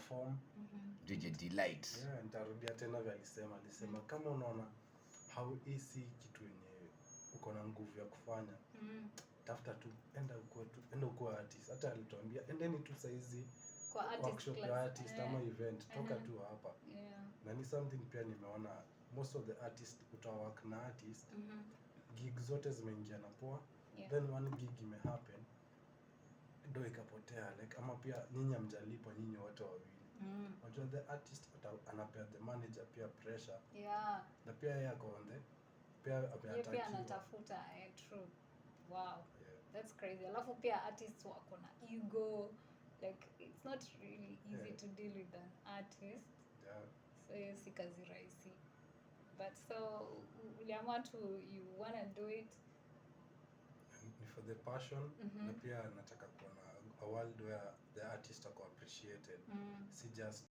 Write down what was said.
perform. DJ Delight. Yeah, nitarudia tena vile alisema kama unaona how easy kitu yenye uko na nguvu ya kufanya. Tafuta tu enda uko artist. Hata alituambia endeni tu saizi kwa workshop ya artist ama event toka tu hapa. Na ni something pia nimeona most of the artists utawork na artist. Gig zote zimeingia na poa. Then one gig imehappen ndio ikapotea like ama pia nyinyi hamjalipwa nyinyi wote wawili. Unajua the artist anapea the manager pia pressure. Na pia yeye ako on the pia ameatakiwa. Pia anatafuta true. Wow. That's crazy. Alafu pia artists wako na ego. Like it's not really easy to deal with an artist. So si kazi rahisi. But so uliamua you wanna do it for the passion. Na pia nataka kuona a world where the artists are appreciated. Si just